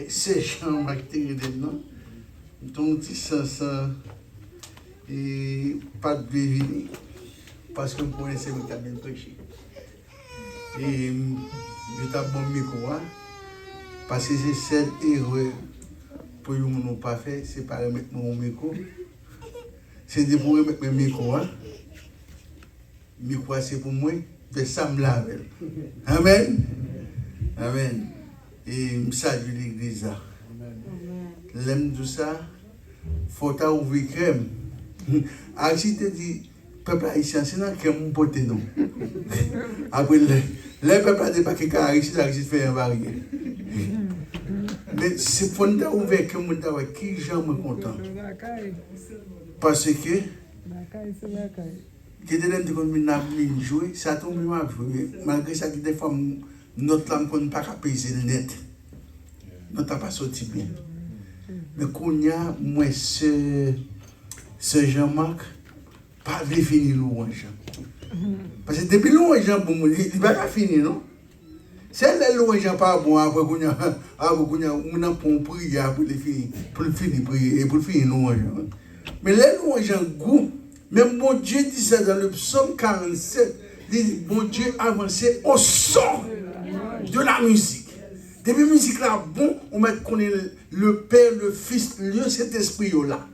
C'est Jean-Marc Térédénon, donc ça et pas de deviner, parce que vous connaissez le cas bien prêché. Et je tape mon micro, parce que c'est cette erreur pour nous ne pas faire, c'est pas remettre mon micro. C'est de pour remettre mon micro. Micro, c'est pour moi, de ça me lave. Amen. Amen. Et je salue l'église. L'aime tout ça, il faut ouvrir crème. Si tu dis, peuple haïtien, c'est dans crème poté non. Après, les peuples a débarqué car Haïtien fait un barrière. Mais c'est pour nous ouvrir crème, qui j'en me content. Parce que, qui est de nous jouer, ça tombe mal jouer. Malgré ça, des fois, notre langue ne peut pas apaiser net. Notre n'a pas sorti bien. Mais quand il y a, moi, ce Jean-Marc, pas de finir louange. Parce que depuis louange, il ne va pas finir, non? C'est la louange pas bon, après qu'on a pour prier, pour finir prier et pour finir louange. Mais les louanges en goût, même mon Dieu dit ça dans le psaume 47, il dit, mon Dieu avancé au son de la musique. Depuis la musique là, bon, on met le Père, le Fils, le Saint-Esprit là.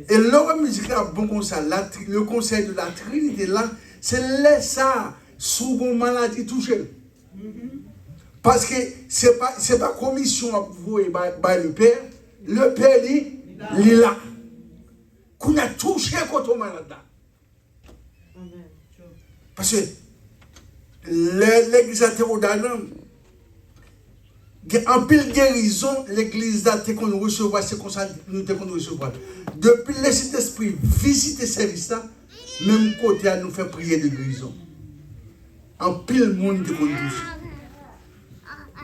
Et la musique là, bon comme ça, le conseil de la Trinité là, c'est là ça, sous une maladie touchée. Parce que c'est pas commission à vous et par le Père dit, il est là. Qu'on a touché quand on est malade là. Parce que l'église a été en pile guérison, l'église a été qu'on recevoir, c'est comme ça nous devons recevoir. Depuis le Saint-Esprit visiter ce service là, même côté à nous faire prier de guérison. En pile monde de conduire.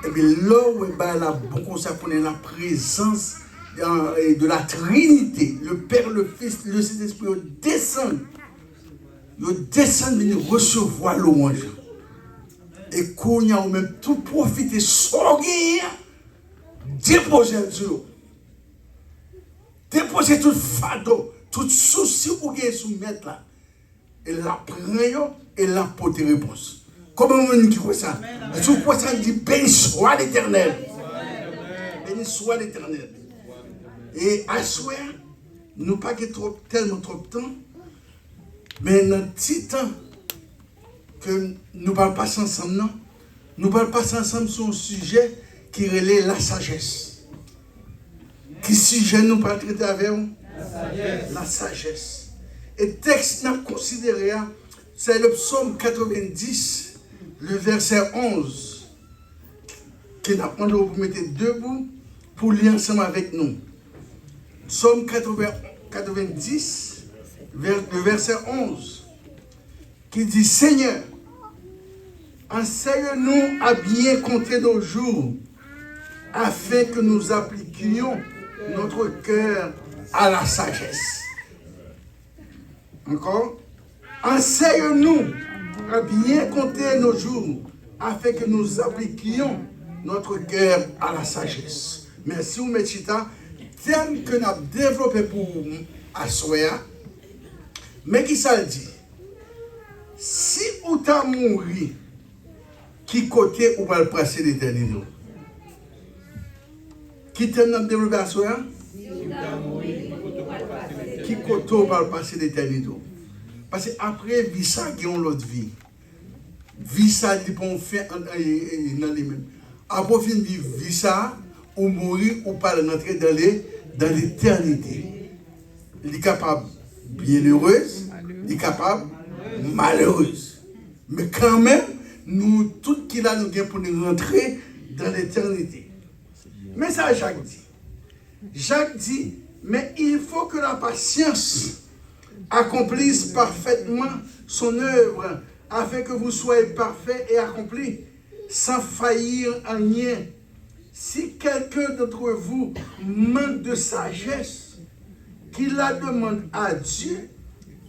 Et bien là où est la bon ça connaît la présence de la Trinité, le Père, le Fils, le Saint-Esprit, ils descendent venir recevoir l'orange. Et qu'on y a même tout profiter, sortir, déposer sur eux. Déposer tout fardeau, tout souci pour qu'ils soumettent là. Et la prière et la porte réponse. Comment on dit ça? Sur quoi ça dit béni soit l'Éternel. Béni soit l'Éternel. Et à souhait, nous pas tellement trop de temps, mais dans un petit temps que nous ne parlons pas ensemble, non? Nous ne parlons pas ensemble sur un sujet qui relève la sagesse. Qui sujet nous parlons traiter avec vous? La sagesse. Et le texte nous considéré, c'est le psaume 90, le verset 11, que nous avons demandé pour mettre debout pour lire ensemble avec nous. Psaume 90, le verset 11, qui dit, Seigneur, enseigne-nous à bien compter nos jours, afin que nous appliquions notre cœur à la sagesse. Encore, enseigne-nous à bien compter nos jours, afin que nous appliquions notre cœur à la sagesse. Merci, Oumechita. Thème que nous avons développé pour Assoya, mais qui ça dit? Si vous t'as mouru, qui côté ou va le passer l'éternité? Qui thème nous avons développé Assoya? Qui côté ou va le passer l'éternité? Parce qu'après, vie ça, qui ont l'autre vie. Vie ça, ils vont faire dans les mêmes. Après, vie ça, ou mourir ou pas rentrer dans l'éternité. Il est capable bienheureuse, il est capable malheureuse. Mais quand même, nous, tout qui là, nous avons pour nous rentrer dans l'éternité. Mais ça, Jacques dit. Jacques dit, mais il faut que la patience accomplisse parfaitement son œuvre, afin que vous soyez parfaits et accomplis, sans faillir en rien. Si quelqu'un d'entre vous manque de sagesse, qu'il la demande à Dieu,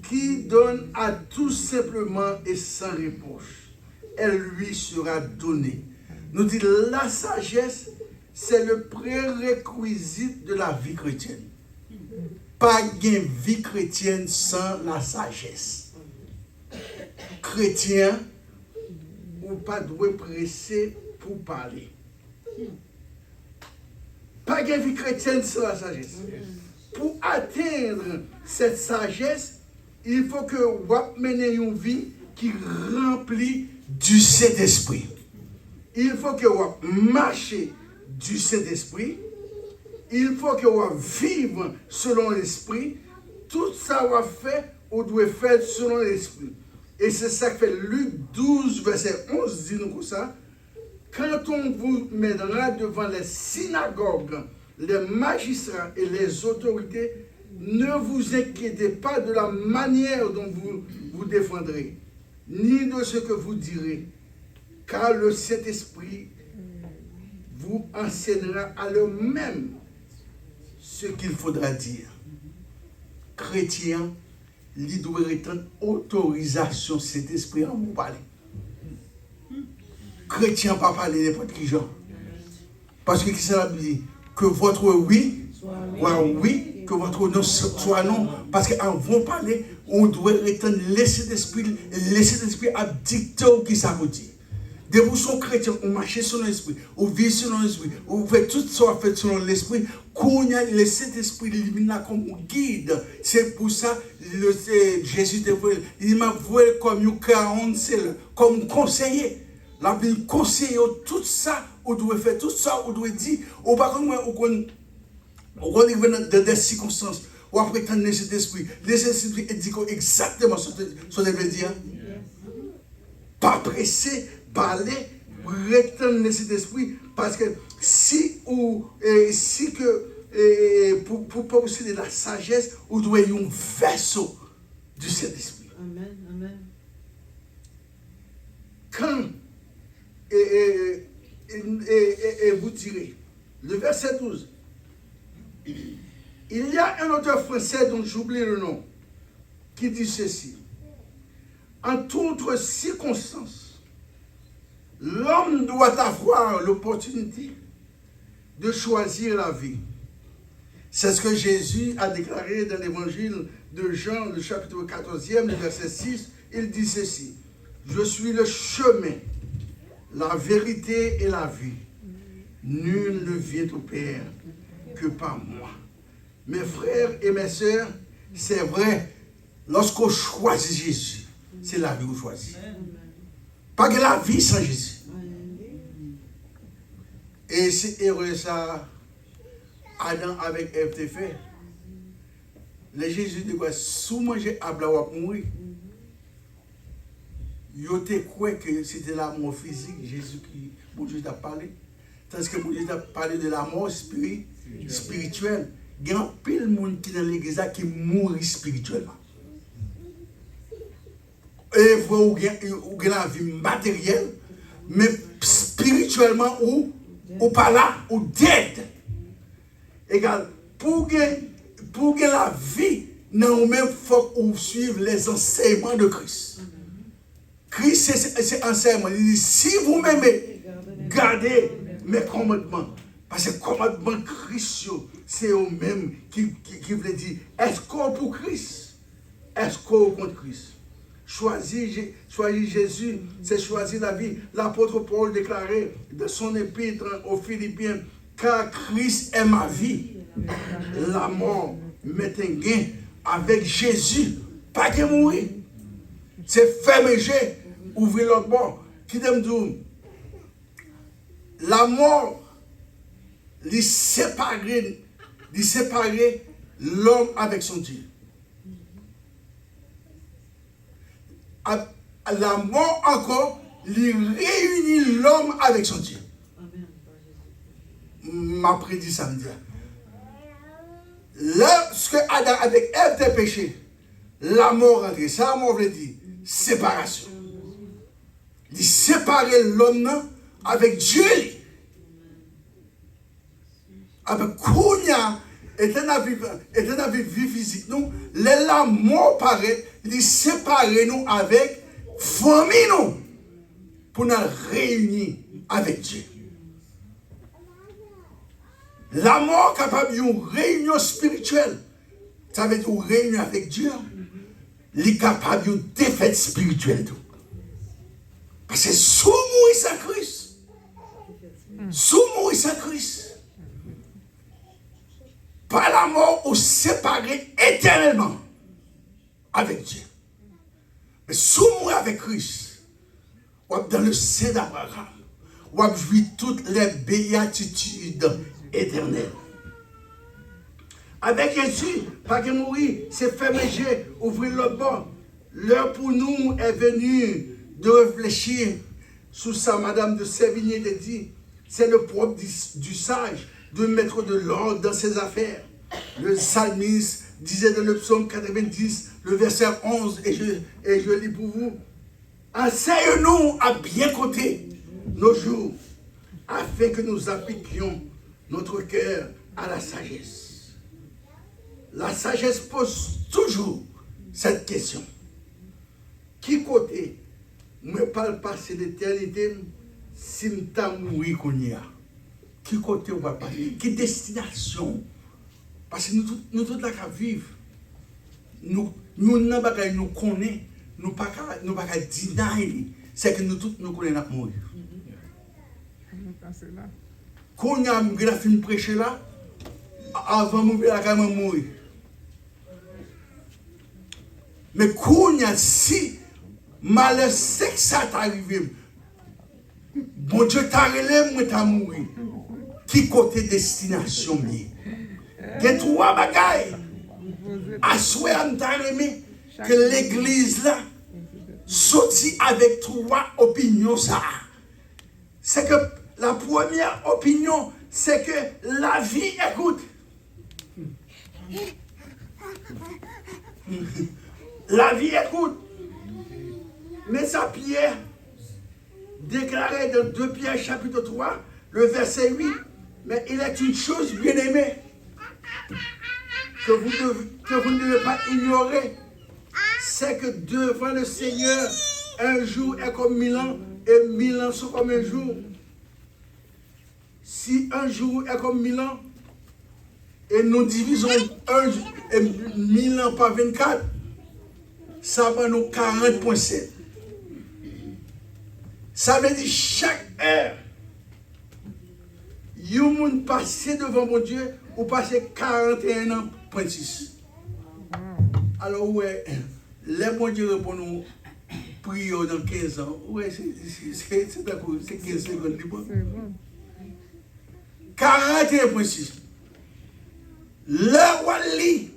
qui donne à tout simplement et sans reproche. Elle lui sera donnée. Nous dit la sagesse, c'est le prérequis de la vie chrétienne. Pas de vie chrétienne sans la sagesse. Chrétien, ou pas doit presser pour parler. Pas de vie chrétienne sans la sagesse. Pour atteindre cette sagesse, il faut que vous meniez une vie qui remplit du Saint-Esprit. Il faut que vous marchiez du Saint-Esprit. Il faut que vous viviez selon l'Esprit. Tout ça vous fait, vous devez faire selon l'Esprit. Et c'est ça que fait Luc 12, verset 11, dit nous comme ça. Quand on vous mettra devant les synagogues, les magistrats et les autorités, ne vous inquiétez pas de la manière dont vous vous défendrez, ni de ce que vous direz, car le Saint-Esprit vous enseignera à lui-même ce qu'il faudra dire. Chrétien, il doit être autorisation Saint-Esprit en vous parler. Chrétien, pas parler n'importe qui genre. Parce que qui ça dit? Que votre oui soit oui, que votre non soit non. Parce qu'en vous parler, on doit retenir laisser l'esprit à dicter qui ça vous dit. De vous sont chrétiens, on marche selon l'esprit, on vit selon l'esprit, on fait tout ça fait selon l'esprit. Quand on a le Saint-Esprit comme guide, c'est pour ça Jésus il m'a voué comme un 40, comme conseiller. La Bible conseille tout ça, on doit faire tout ça, on doit dire, ou par contre, on est dans des circonstances, ou après prétendre le Saint-Esprit. Le Saint-Esprit dit exactement ce que veut dire. Pas pressé, parler, retenir le Saint-Esprit, parce que pour posséder la sagesse, on doit être un vaisseau du Saint-Esprit. Amen, amen. Quand et vous direz, le verset 12, il y a un auteur français dont j'oublie le nom, qui dit ceci: en toutes circonstances, l'homme doit avoir l'opportunité de choisir la vie. C'est ce que Jésus a déclaré dans l'évangile de Jean, le chapitre 14e, le verset 6. Il dit ceci: je suis le chemin, la vérité et la vie. Nul ne vient au Père que par moi. Mes frères et mes sœurs, c'est vrai, lorsqu'on choisit Jésus, c'est la vie qu'on choisit. Pas que la vie sans Jésus. Et c'est heureux ça, Adam avec Ève te fait. Le Jésus dit quoi? Si manger à blanc ou mourir. Yo te crois que c'était la mort physique, Jésus qui, bon Dieu t'a parlé. Tandis que bon Dieu t'a parlé de la mort spirituelle. Il y a un pile de monde qui dans l'église qui mourit spirituellement. Et vous avez la vie matérielle, mais spirituellement ou pas là, ou dead. Égal, pour que la vie, non, même faut qu'on suive les enseignements de Christ. Christ, c'est enseignement. Il dit, si vous m'aimez, gardez mes commandements. Parce que les commandements Christ, c'est eux-mêmes qui veulent dire, est-ce qu'on pour Christ? Est-ce qu'on contre Christ? Choisir Jésus, c'est choisir la vie. L'apôtre Paul déclarait dans son épître aux Philippiens, car Christ est ma vie. La mort m'est un gain avec Jésus. Pas de mourir. C'est fermer, ouvrir l'autre bord. Qui t'aime dire, la mort, il séparer l'homme avec son Dieu. La mort encore, il réunit l'homme avec son Dieu. M'a prédit samedi. Lorsque Adam avec Ève a péché, la mort rentrée. Ça, la mort veut dire séparation. Il séparait l'homme avec Dieu. Avec Kounia, étant dans la vie physique, nous, la mort paraît, il sépare nous avec famille, nous, pour nous réunir avec Dieu. La mort capable d'une réunion spirituelle, ça veut dire une réunion avec Dieu, il est capable d'une défaite spirituelle. Parce que sous mourir sans Christ, sous mourir sans Christ, par la mort, on séparé éternellement avec Dieu. Mais sous mourir avec Christ, on est dans le sein d'Abraham, on vit toutes les béatitudes éternelles. Avec Jésus, pas que mourir, c'est fermer Dieu, ouvrir le bord. L'heure pour nous est venue de réfléchir sur ça. Madame de Sévigné a dit, c'est le propre du sage de mettre de l'ordre dans ses affaires. Le psalmiste disait dans le psaume 90, le verset 11, et je lis pour vous, enseigne-nous à bien compter nos jours, afin que nous appliquions notre cœur à la sagesse. La sagesse pose toujours cette question. Qui côté me parle passer l'éternité si m'ta mouri qu'on y a? Qui côté on va parler? Qui destination? Parce que nous tous là qu'à vivre. Nous n'avons pas nous connaître, nous pas qu'à deny, c'est que nous tous nous connaissons à mourir. Quand on a fini de prêcher là, avant de mourir, la mourir. Mais quand si malheur c'est que ça t'arrive, bon Dieu t'a relève, moi t'as mouru. Qui côté destination lié? Il y a trois bagailles. À souhait, on t'a aimé que l'église là sortit avec trois opinions. C'est que la première opinion, c'est que la vie, écoute. La vie écoute. Mais ça, Pierre, déclaré dans 2 Pierre chapitre 3, le verset 8, mais il est une chose bien aimée que vous ne devez pas ignorer, c'est que devant le Seigneur, un jour est comme 1000 ans et 1000 ans sont comme un jour. Si un jour est comme 1000 ans et nous divisons 1000 ans par 24, ça va nous 40,7. Ça veut dire chaque heure, vous passez devant mon Dieu, vous passez 41 ans, 6. Alors, ouais, les bon Dieu répond nous, prions dans 15 ans. Ouais, c'est d'accord, c'est 15 secondes. 41,6. Le roi lit,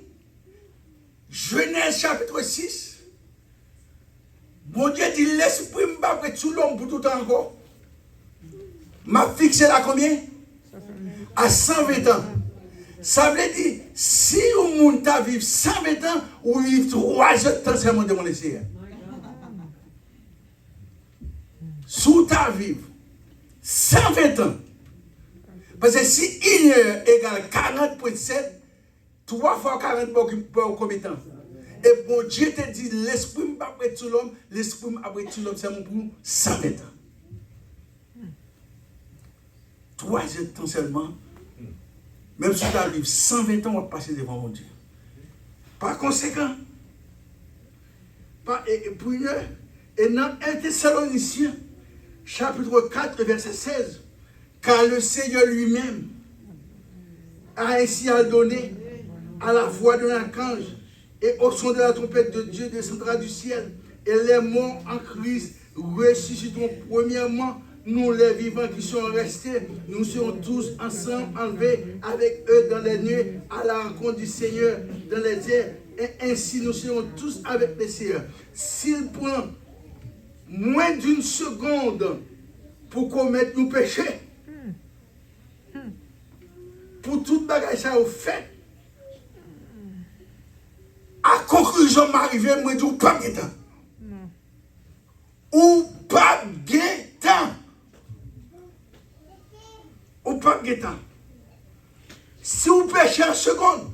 Genèse chapitre 6. Bon Dieu dit, l'esprit m'a pris tout l'homme pour tout encore. M'a fixé là combien? À 120 ans. Ça veut dire, si le monde t'a vécu 120 ans, ou vivre 3 heures de temps seulement de mon essai. Sous ta vivre 120 ans. Parce que si 1 heure égale 40,7, 3 fois 40 pour combien de temps? Et bon Dieu te dit, l'esprit m'a pris tout l'homme, l'esprit m'a pris tout l'homme, c'est mon pour 120 ans. 3 heures de temps seulement. Même si tu arrives 120 ans, on va passer devant mon Dieu. Par conséquent, et dans 1 Thessaloniciens, chapitre 4, verset 16, car le Seigneur lui-même a ainsi ordonné à la voix de l'archange et au son de la trompette de Dieu descendra du ciel, et les morts en Christ ressusciteront premièrement. Nous, les vivants qui sont restés, nous serons tous ensemble enlevés avec eux dans les nuées à la rencontre du Seigneur dans les airs. Et ainsi, nous serons tous avec le Seigneur. S'il prend moins d'une seconde pour commettre nos péchés, pour toute bagage ça au fait, à conclusion m'arriver, moi je dis, ou pas de temps. Ou pas de temps. Ou pas de temps. Si vous péchez en seconde,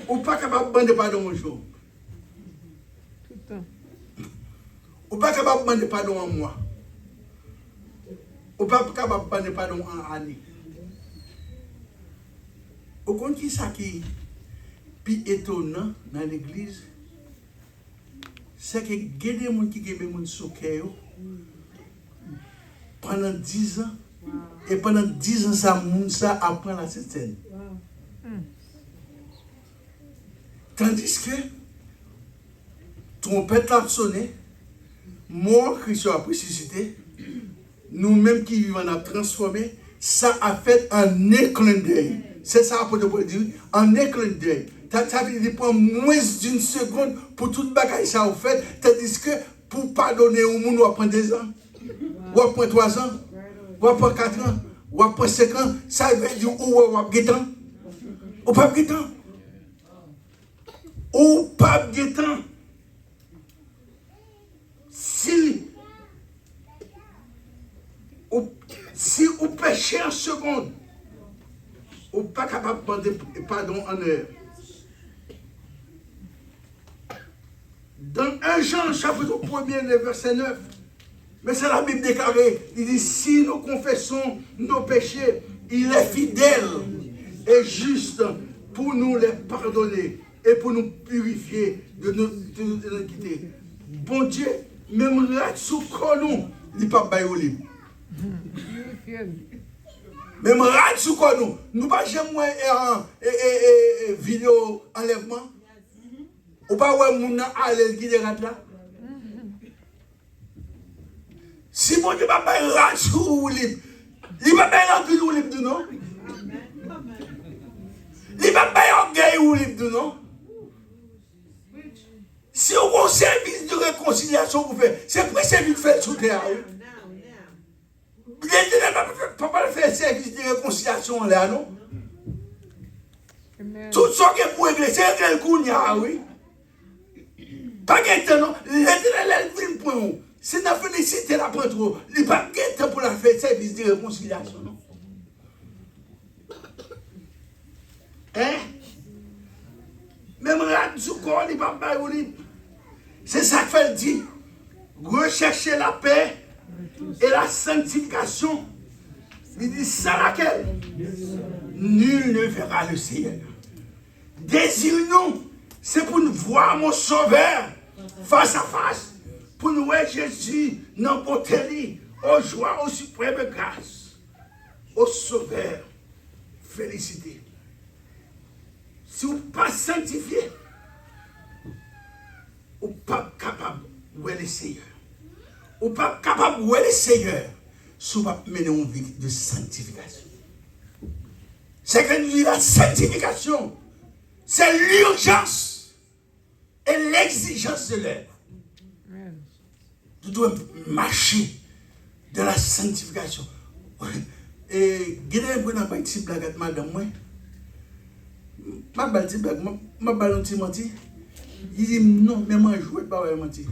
ou pas capable de demander pardon un jour. Ou pas capable de demander pardon en mois. Ou pas capable de demander pardon en année. Au compte qui ça qui est plus étonnant dans l'église, c'est que il y a des gens qui ont des gens sous pendant 10 ans. Et pendant 10 ans, ça apprend la scène. Tandis que trompette a sonné, mort Christ a ressuscité, nous-mêmes qui vivons, on a transformé, ça a fait un éclat d'œil. C'est ça l'apôtre Paul dit, un éclat d'œil. Ça veut dire prend moins d'une seconde pour toute bagaille ça a fait, tandis que pour pardonner au monde, on va prendre 2 ans, on va prendre 3 ans, on va prendre 4 ans, on va prendre 5 ans, ça veut dire on va guettant. Ou pas guettant. Ou pas guettant. Si vous péchez en seconde, vous n'êtes pas capable de demander pardon en heure. Dans 1 Jean, chapitre 1er, verset 9, mais c'est la Bible déclarée, il dit, si nous confessons nos péchés, il est fidèle et juste pour nous les pardonner et pour nous purifier de nos iniquités. Bon Dieu, même là, sous nous, il n'est pas baillé libre. Même là, sous nous, nous ne pas jamais vidéo enlèvement. Ou pas ouais mon aller qui est là. Si bon Dieu pas bailler là sous libre, il va bailler en libre non. Il va bailler en gay ou libre non. Si on a un service de réconciliation vous faites, c'est pour service de faire sous terre. Vous ne pouvez pas faire service de réconciliation là, non? Tout ce qui est pour régler, c'est régler le coup, oui. Pas de temps, non? L'éternel vient pour nous. Si nous félicitons la prendre trop, il n'y a pas de temps pour la faire service de réconciliation, non? Hein? Même là, du corps, il n'y a pas de libre. C'est ça qu'elle dit. Rechercher la paix et la sanctification. Il dit ça laquelle nul ne verra le Seigneur. Désirons, c'est pour nous voir mon Sauveur face à face. Pour nous voir Jésus dans la beauté, aux joies, aux suprêmes grâces. Au Sauveur, félicité. Si vous ne pas sanctifié, ou pas capable de voir le Seigneur. Ou pas capable de voir le Seigneur. Si vous pas mener une vie de sanctification. C'est que nous la sanctification. C'est l'urgence et l'exigence de l'œuvre. Nous devons marcher de la sanctification. Et Guédé, vous n'avez pas été blague avec madame, moi. Ma balle, ma balle, menti. Il dit non, mais moi je ne vais pas mentir.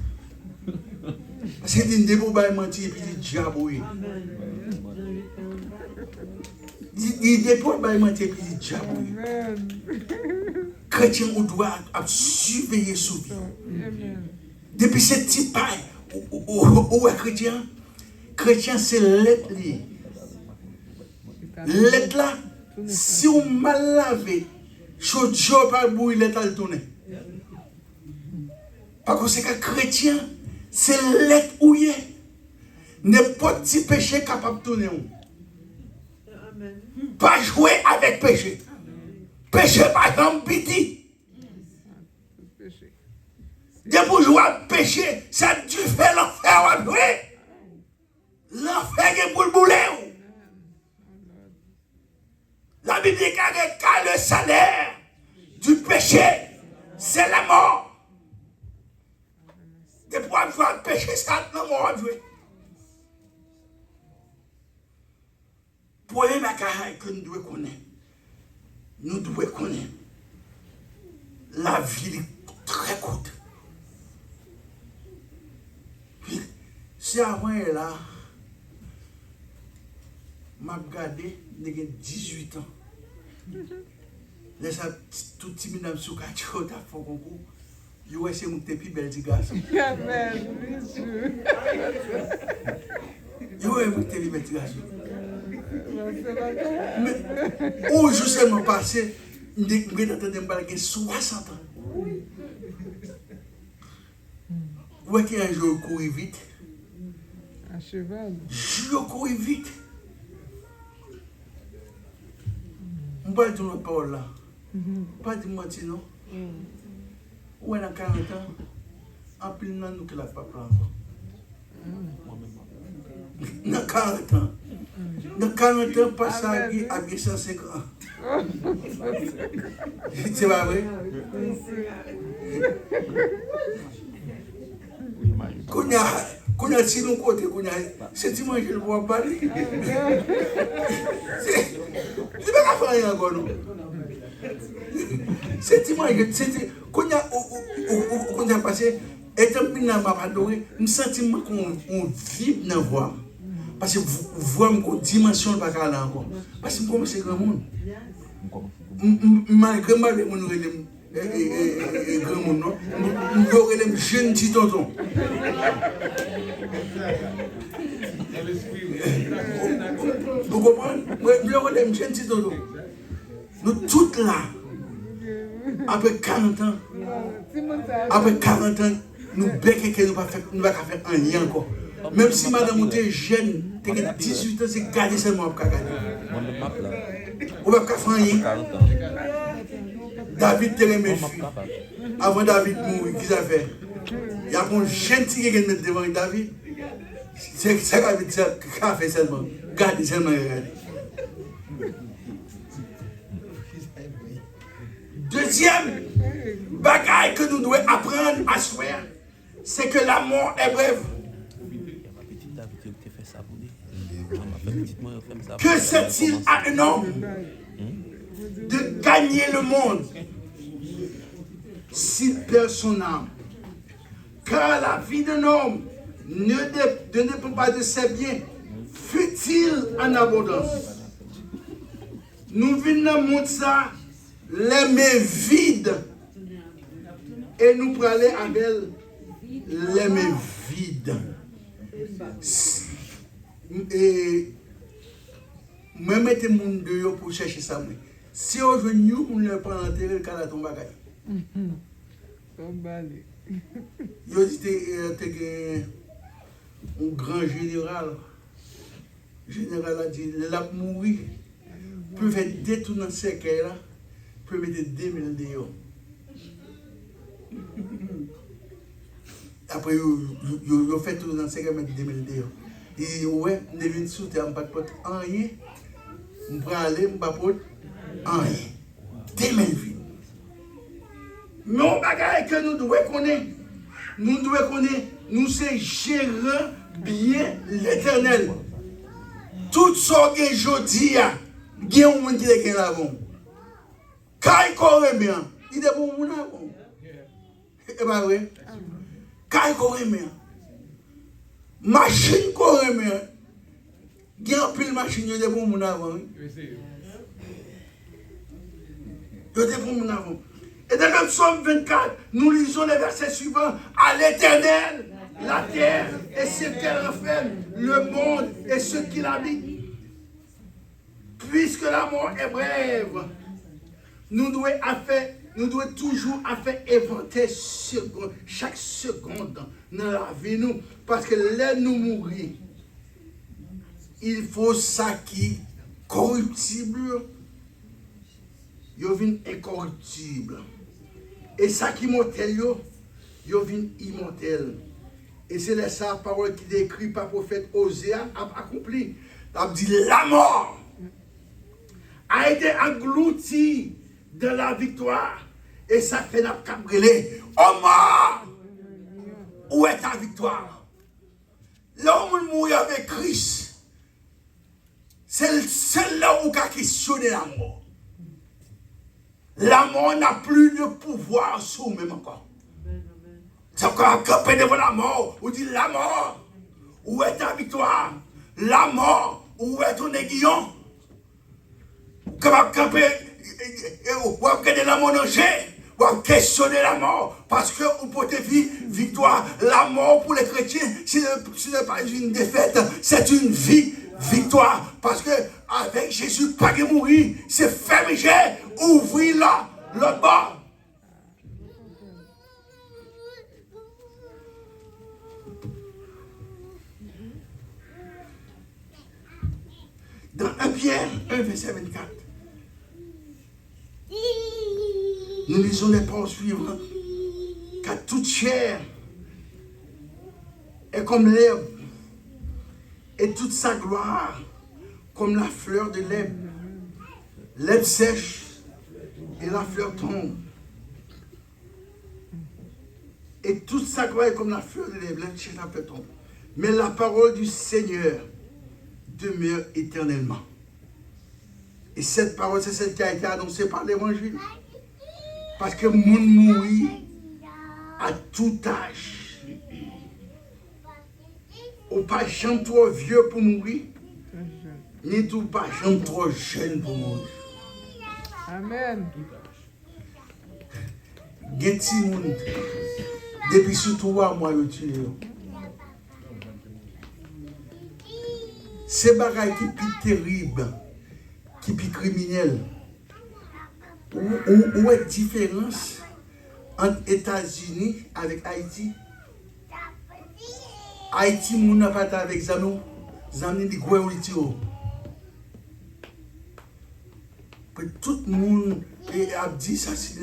Parce qu'il dit pour pas mentir et puis il dit diable. Il dit pour pas mentir et puis il dit diable. Chrétien, on doit surveiller sous vie. Depuis ce petit paille, où est chrétien? Chrétien, c'est l'être. L'être là, si on mal lavé, chaud jour par bouille, l'être à le tourner. Par conséquent, chrétien, c'est l'être où il est. N'importe petit péché capable de tourner. Pas jouer avec péché. Péché par exemple, petit. Dès pour jouer avec péché, ça tu fais l'enfer à jouer. L'enfer est pour le boulet. La Bible dit que le salaire du péché, c'est la mort. De pouvoir jouer avec péché, ça n'a pas joué. Pour les bagailles que nous devons connaître, nous devons connaître la vie très courte. Puis, si avant elle là, m'a regardé, j'ai 18 ans. Laisse tout petit minable sous quatre, t'as fait un concours. Je vais essayer de monter plus belle du garçon. Je vais monter plus belle du garçon. Mais où je sais me passer, Je vais 60 ans. Où est-ce qu'un jour je cours vite? À cheval. Je cours vite. Je ne vais pas dire la parole là. Pas de mentir, non? Où est-ce 40 ans? En plus, nous que la papa encore. Dans 40 ans. Dans 40 ans, pas ça à 105 ans. C'est pas vrai? Quand on a si nous côté, c'est dimanche je ne vois pas. C'est pas la fin encore, non? C'est dimanche, quand on a passé, et tant pis, je me sens qu'on vit dans la voie. Parce que vous voyez une dimension de la voie encore. Parce que je commence à grand monde. Malgré ma grand monde, je vais les jeunes petits tontons. Vous comprenez? Je vais les jeunes petits tontons. Nous tous là, après 40 ans, nous béquons que nous ne pouvons pas faire un lien encore. Même si madame était jeune, tu as 18 ans, c'est garder seulement pour garder. On ne va pas faire un lien. David était mes filles. Avant David mourir, qu'est-ce qu'il a fait? Il y a un jeune qui est mis devant David. C'est ça qu'il a fait seulement. Garder seulement. Deuxième bagaille que nous devons apprendre à faire, c'est que la mort est brève. Que sert-il à un homme de gagner le monde s'il perd son âme? Car la vie d'un homme ne dépend pas de ses biens, fut-il en abondance. Nous venons montrer ça, les mains vides, et nous pour aller avec les mains vides. Et moi, mettez mon dehors pour chercher ça. Si aujourd'hui, on ne peut pas enterrer le cas de ton bagage. Yo dit un grand général. Le général a dit, la mourir, peut faire détourner ce cercueil là, peut mettre 2000 dehors. Après, il fait tout dans ce cercueil, mettre 2000 dehors. Il dit, ouais, je viens sous terre, je ne peux pas rien. Je vais aller, je ne peux pas rien. 2000 vies. Mais on bagaille que nous devons connaître. Nous devons connaître, nous c'est gérer bien l'éternel. Tout ce que je dis, il y a un monde qui est là. Quand il corrige bien, il est bon là. C'est pas vrai? Quand il corrige bien, machine corrige bien, il y a un peu de machine qui est bon là. Et dans le psaume 24, nous lisons les versets suivants. À l'éternel, la terre et ce qu'elle renferme, le monde et ceux qui l'habitent. Puisque la mort est brève, nous devons toujours faire éventer chaque seconde dans la vie. Nous, parce que là, nous mourir, il faut ça qui est corruptible. Yo vin incorruptible. Et ça qui est mortel, yo vin immortel. Et c'est là sa parole qui décrit par prophète Osée a accompli. Il dit la mort a été engloutie de la victoire. Et ça fait la cabrelée. Oh mort! Où est ta victoire? L'homme mourit avec Christ. C'est là où il a questionné la mort. La mort n'a plus de pouvoir sur nous-mêmes encore. C'est encore camper devant la mort. On dit la mort, où est ta victoire? La mort, où est ton aiguillon? Comment camper, ou regarder la mort danger, ou questionner la mort, parce que vous pouvez vivre victoire. La mort pour les chrétiens, ce n'est pas une défaite, c'est une vie. Victoire, parce que avec Jésus, pas que mourir, c'est fermer, ouvrir là, l'autre bord. Dans 1 Pierre 1, verset 24, nous lisons les paroles suivantes. Car toute chair est comme l'herbe, et toute sa gloire comme la fleur de l'herbe. L'herbe sèche et la fleur tombe. Et toute sa gloire est comme la fleur de l'herbe. L'herbe sèche et la fleur tombe. Mais la parole du Seigneur demeure éternellement. Et cette parole, c'est celle qui a été annoncée par l'évangile. Parce que moun mourit à tout âge. Ou pas jamais trop vieux pour mourir, ni tout pas jamais trop jeune pour mourir. Amen. Geti moun, depuis sous 3 mois, yo tué. C'est bagaille qui est plus terrible, qui est plus criminel. Où est la différence entre États-Unis avec Haïti? Haïti, moun n'a pas avec Zano. Zano dit quoi ou litio. Tout le monde a dit ça, c'est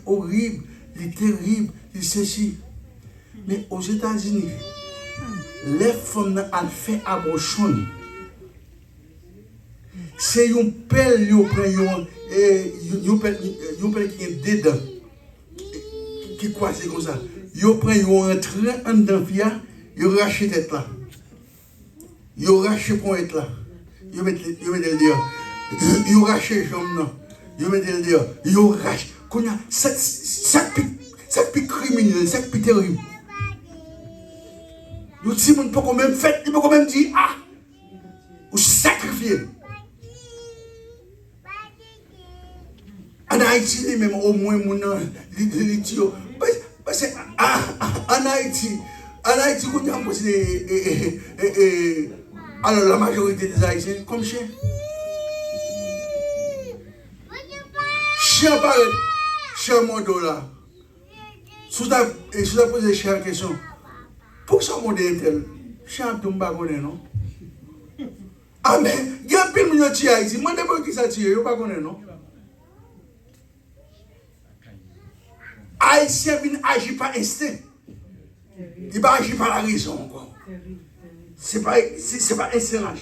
horrible, c'est terrible, c'est ceci. Mais aux États-Unis, les femmes ont fait abortion. C'est un pelle qui est dedans. Qui quoi c'est comme ça? Ils prennent un train en dedans, ils rachètent tête là. Ils rachètent pour être là. Ils mettent le dehors. Ils rachètent les jambes là. Ils mettent le dehors. Ils rachètent. Ça pique criminel, ça pique terrible. Ils disent, ils ne peuvent pas même faire, ils ne peuvent pas même dire, ah, ou sacrifier. En Haïti, même au moins, parce que en Haïti, on a posé alors la majorité des Haïtiens comme chien. Chien pareil, chien modo là. Sous ta posé chien question. Pour ça, mon tel, chien tombe pas connaît non? Ah mais, il y a un peu de gens qui Haïti, moi d'abord qui ça tire, il pas connaît non? Haïtien vient agir par instinct. Il va agir par la raison encore. C'est pas instinct.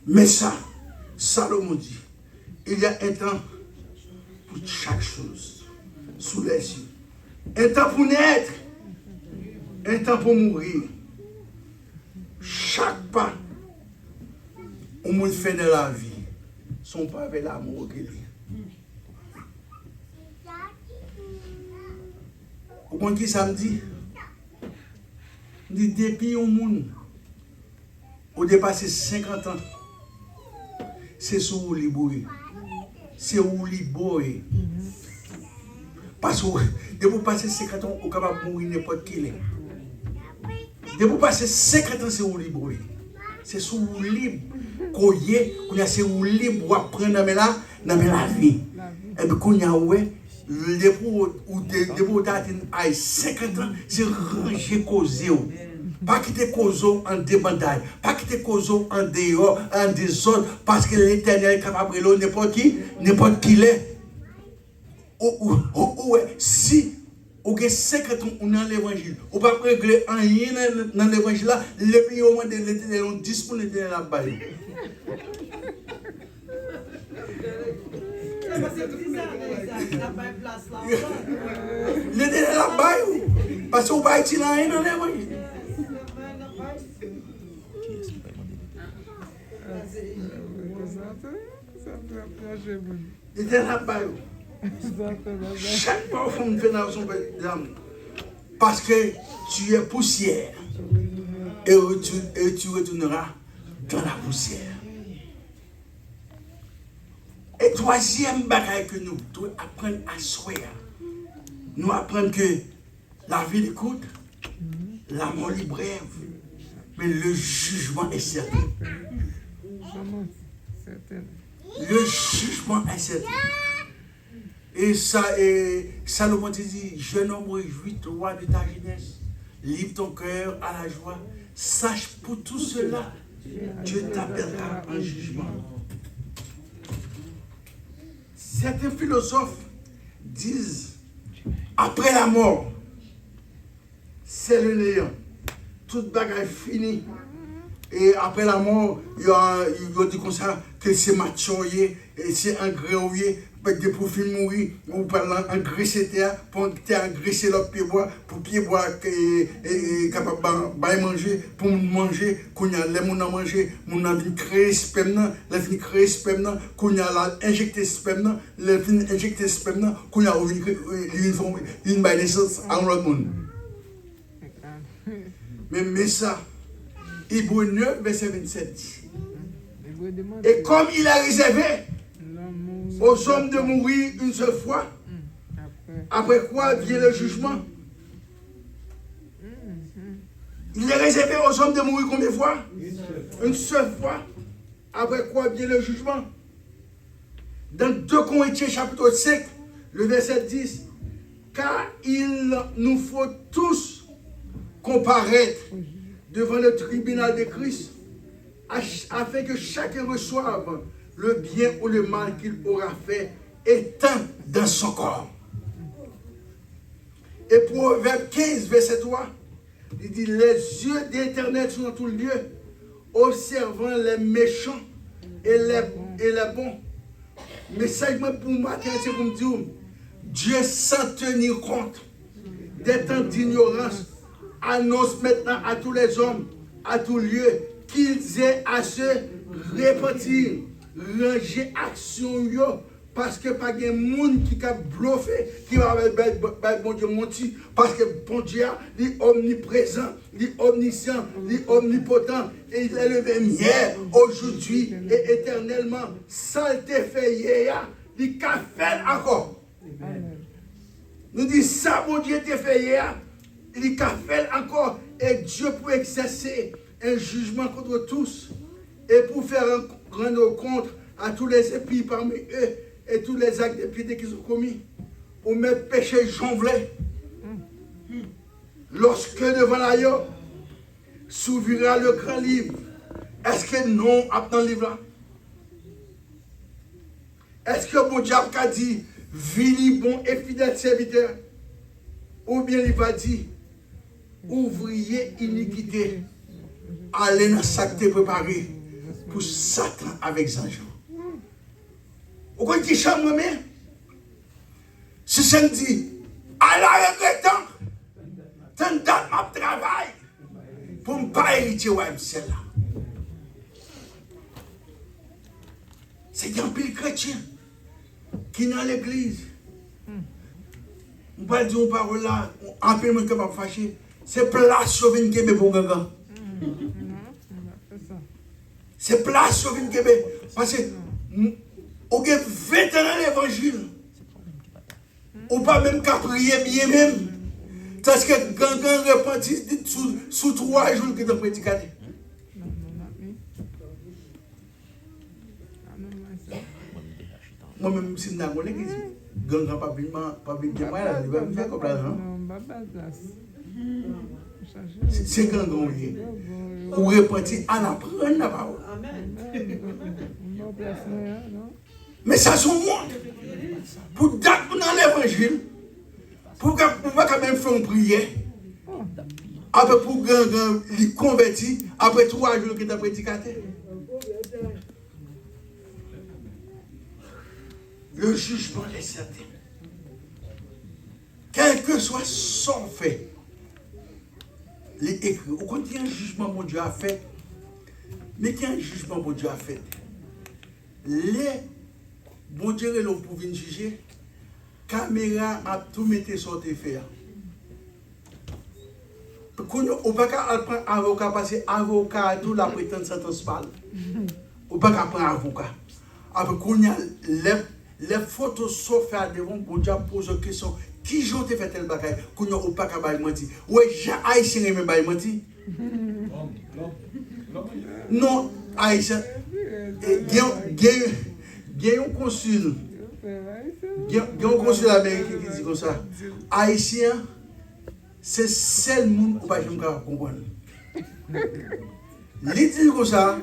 Mais ça, Salomon dit, il y a un temps pour chaque chose sous les yeux. Un temps pour naître, un temps pour mourir. Chaque pas au monde fait de la vie, son pas avec l'amour qu'il est. Vous comprenez qui ça me dit? Dit depuis au monde, au dépassé 50 ans, c'est sur où liboué. C'est où liboué. Parce que de vous passer 50 ans, vous êtes capable de mourir n'importe qui. De vous passer 50 ans, c'est où liboué. C'est sur où libre. C'est où libre pour apprendre dans la vie. Et puis, quand il y a le dépôt ou dépôt d'atteindre 50 ans, c'est ranger causé. Pas quitter Kozo en débandage, pas quitter Kozo en dehors, en désordre, parce que l'Éternel est capable de n'importe qui l'est. Si vous avez 50 ans dans l'évangile, vous ne pouvez pas régler rien dans l'évangile, les pays au moins de l'Éternel ont 10 pour l'Éternel à bas. L'Éternel à bas, parce que vous ne pouvez pas rien dans l'évangile. Chaque fois que vous faites dans son âme, parce que tu es poussière et tu retourneras dans la poussière. Et troisième bagaille que nous devons apprendre à soyer, nous apprendre que la vie est courte La mort est brève, mais le jugement est certain. Le jugement est certain. Et ça, Salomon dit, jeune homme, réjouis-toi de ta jeunesse. Livre ton cœur à la joie. Sache pour tout cela, Dieu t'appellera en jugement. Certains philosophes disent, après la mort, c'est le néant. Toute bagarre finie. Et après la mort, il y a dit comme ça que c'est machoyé, et c'est engraissé, des profils mourir, ou parlant engraisser terre, pour engraisser leur pied bois, pour pied bois capable de manger, pour manger, qu'on a les gens à manger, on a créé sperme, les fins créer sperme, qu'on a injecté sperme, les fins injecté sperme, qu'on a une naissance à l'autre monde. Mais ça, Hébreux 9, verset 27. Et comme il a réservé aux hommes de mourir une seule fois, après quoi vient le jugement. Il est réservé aux hommes de mourir combien de fois? Une seule fois. Après quoi vient le jugement. Dans 2 Corinthiens chapitre 5, le verset 10, car il nous faut tous comparaître devant le tribunal de Christ, afin que chacun reçoive le bien ou le mal qu'il aura fait éteint dans son corps. Et Proverbe 15, verset 3, il dit, les yeux d'Éternel sont dans tout lieu, observant les méchants et les bons. Message pour matin, c'est pour me dire, Dieu, sans tenir compte des temps d'ignorance, annonce maintenant à tous les hommes, à tout lieu, qu'ils aient à se repentir, ranger action, parce que pas de monde qui a bluffé, qui va bon Dieu menti, parce que bon Dieu est omniprésent, il est omniscient, il est omnipotent, et il est levé hier, aujourd'hui et éternellement, sans te faire hier, il a fait encore. Nous disons ça, bon Dieu te fait hier, il a fait encore, et Dieu peut exercer un jugement contre tous, et pour faire rendre compte à tous les épis parmi eux, et tous les actes de piété qu'ils ont commis, pour mettre péché jonglé. Lorsque devant l'aïeul s'ouvrira le grand livre, est-ce que non, dans le livre là? Est-ce que mon diable a dit, vini bon et fidèle serviteur? Ou bien il va dire, ouvrier iniquité, allez dans le sac de préparé pour Satan avec Zanjou. Vous comprenez qui chante moi-même? Ce samedi, à la regrettant, tant date ma travail pour ne pas hériter au ciel là. C'est un pile chrétien qui est dans l'église. On va dire une parole là, un peu moins que pas fâché. C'est place sur une Québec pour gaga. C'est place sur une Québec. Parce que on a 20 ans dans l'évangile. On pas même qu'à prier bien même. Parce que gangan repentit sous 3 jours que tu as prédiqué. Moi-même, si je n'ai pas l'église, gangan pas bien mal, il va me faire comme l'argent. C'est gangan, oui. On repentit en apprenant la parole. Mais ça, c'est moi. Pour date dans l'évangile, pour quand même faire une prière, après pour les convertir, après 3 jours que tu as prédiqué. Le jugement est certain. Quel que soit son fait, les écrits, au contraire, un jugement mon Dieu a fait, mais qu'un jugement mon Dieu a fait, les bon Dieu est là pour venir juger, caméra a tout mettre sur tes faire. On ne peut pas prendre avocat parce que avocat a tout la prétendue sentence mal. On ne peut pas prendre avocat. Après qu'on a les photos sont faites devant, bon Dieu pose une question. qui j'ont fait tel bagaille, qu'on n'a pas qu'à bailler menti. Ouais, j'ai haïtien aimé bailler menti. Non, haïtien. Il y a un consul. Il y a un consul américain qui dit comme ça. Haïtien, c'est le seul monde qui ne peut pas comprendre. Il dit comme ça.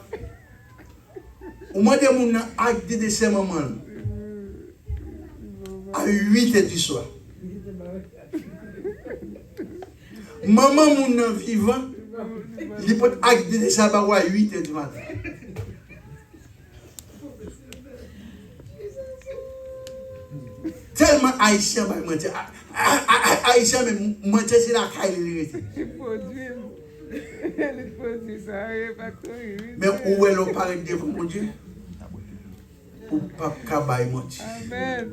Au moins des gens ont acte de ces moments. À 8h du soir. Maman mon vivant, il peut acte de ça à 8h du matin. Tellement haïtien, haïtien, mais moi, c'est la caille. Mais où est le parent devant mon Dieu? Ou pas qu'à mon Dieu. Amen.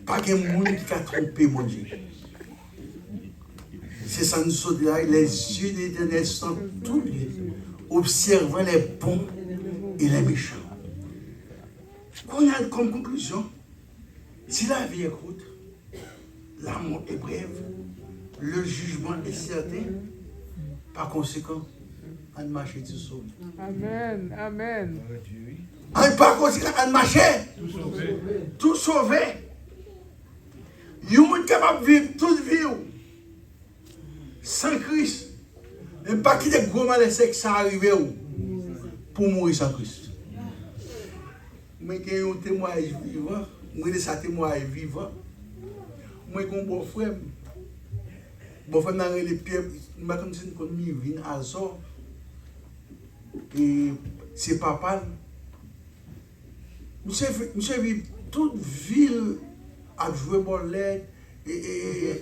Pas qu'un monde qui a trompé mon Dieu. C'est ça nous saute là, les yeux de l'Éternel sont tous les observant les bons et les méchants. On a comme conclusion, si la vie est courte, la mort est brève, le jugement est certain, par conséquent, on marche tout sauvé. Amen. Amen. Par conséquent, on marche tout sauvé. Il y a des gens capable de vivre toute vie sans Christ. Même pas qu'il y ait gros malheur, c'est que ça arrive pour mourir sans Christ. Moi, j'ai un témoignage vivant. Moi, j'ai un témoignage vivant. Moi, j'ai un bon frère. Bon frère, dans les pieds, je suis venu à Azor. Et c'est papa. Monsieur vit toute ville à jouer bollet et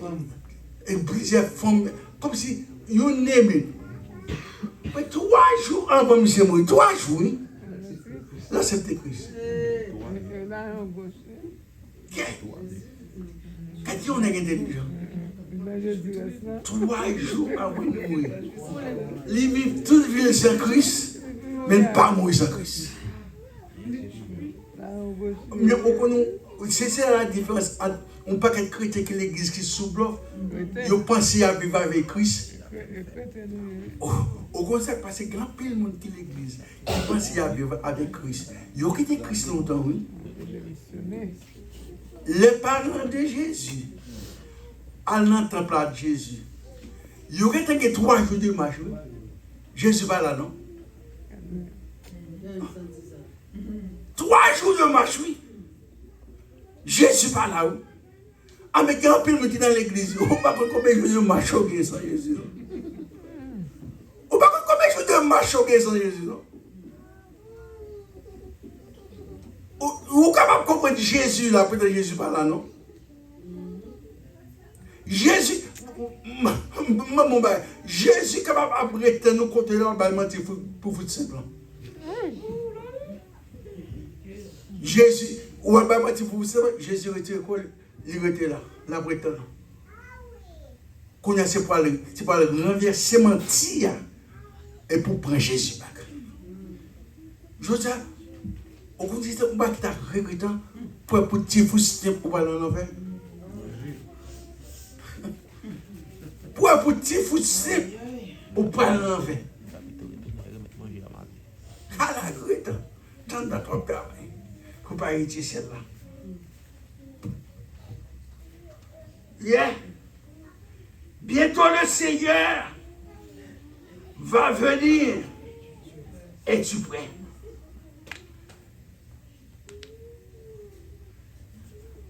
plusieurs femmes. Comme si, you name it. Mais 3 jours avant monsieur Moïse, 3 jours, l'accepter Christ. Quand on est intelligent, 3 jours avant Moïse, ils vivent toute ville sans Christ, mais pas Moïse sans Christ. Mais c'est la différence entre un paquet de chrétiens qui l'église qui sous-bloque, ils pensent à vivre avec Christ. Au contraire, parce que grand pile monde qui l'église, qui pense à vivre avec Christ. Ils ont quitté Christ longtemps, oui. Les parents de Jésus, allant dans le temple de Jésus, ils auraient été 3 jours de marche. Jésus va là, non? 3 jours de marche, oui. Jésus pas là où. Ah, mais quand on est dans l'église, on ne peut pas combien de jours de marche sans Jésus. On ne peut pas combien de jours de marche sans Jésus. Vous êtes capable de comprendre Jésus là, peut-être Jésus pas là, non? Jésus, Jésus est capable d'arrêter nous côté là, pour vous simple. Jésus, ou à bâtir pour vous savez, Jésus était école, il était là, la Bretagne. Qu'on a c'est pas le renverser mentir et pour prendre Jésus back. Je dis, on dit que on va quitter regrettant pour petit vous pour aller en enfer. Pour petit vous pour pas aller en enfer. À la regrettant, tant d'accord travail. Pour ne pas hériter celle-là. Yeah. Bientôt le Seigneur va venir. Es-tu prêt?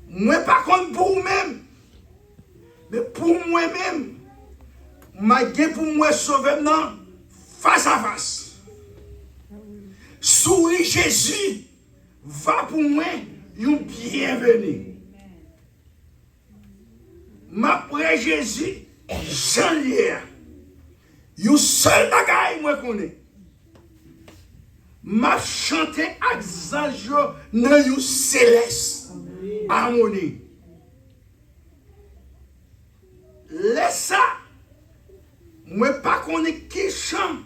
Moi, par contre, pour vous-même, mais pour moi-même, je pour moi sauver maintenant face à face. Souris Jésus. Va pour moi, une bienvenue. M'après Jésus, j'en lière. Une seule bagaille, moi, connais. M'a chanté avec Zanjo dans une céleste harmonie. Laisse ça. Moi, pas connais qui chante.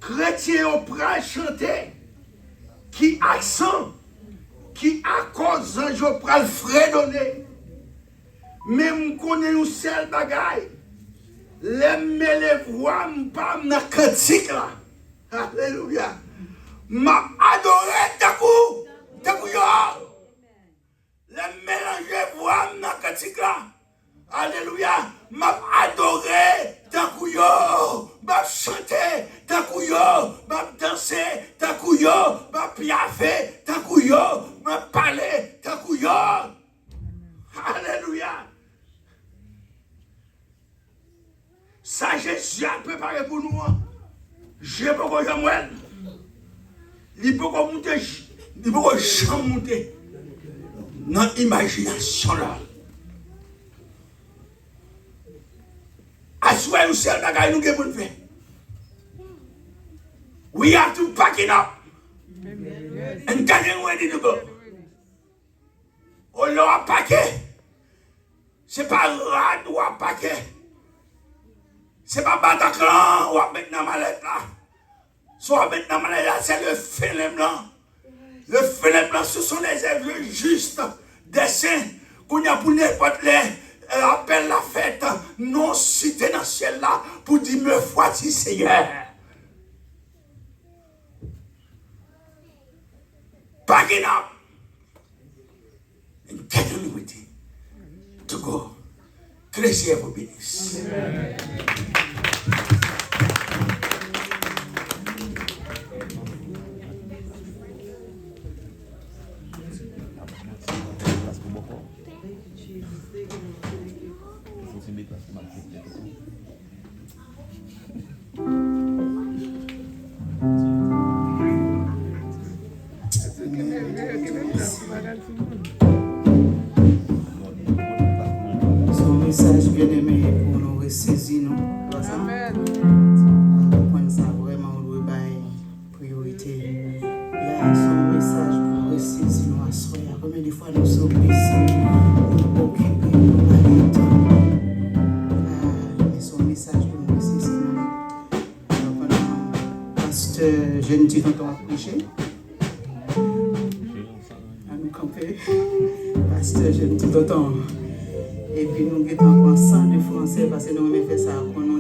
Chrétien au pral chanter. Qui accent, qui à cause d'un jour pral fredonner. Même connaît une seule bagaille. Les voix pas dans cantique là. Alléluia. M'a adoré takou yo. Les mélanger voix dans cantique là. Alléluia. M'a adoré takou yo. M'a chanter takou yo. M'a danser takou yo. M'a piaffer takou yo. M'a parler takou yo. Alléluia. Ça, Jésus a préparé pour nous. Je ne peux pas jamais. Il peut pas monter. Il peut pas jamais monter. Dans l'imagination là. Assoyez nous seul bagaille nous devons faire. We have to pack it up. And get it ready to go. On l'a paqué. C'est pas rad ou à paqué. C'est pas Bataclan ou à mettre dans ma lettre là. Soit à mettre dans ma lettre là, c'est le film là. Le film là, ce sont les œuvres justes des saints qu'on a pour n'importe les appelle la fête non cité dans le ciel là pour dire me voici Seigneur. Pack it up and get on with it to go. Que le Seigneur vous bénisse. Son message bien-aimé pour nous ressaisir nous. Amen. Comprendre ça vraiment on doit priorité. Il y a son message pour nous ressaisir nous à soi. Combien de fois nous sommes ici, nous occupés, nous n'avons pas de temps. Mais son message pour nous ressaisir nous. Alors pendant pasteur jeune petit tonton a prêché. À nous camper. Pasteur jeune petit tonton. Et puis nous sommes ensemble de français parce que nous avons fait ça.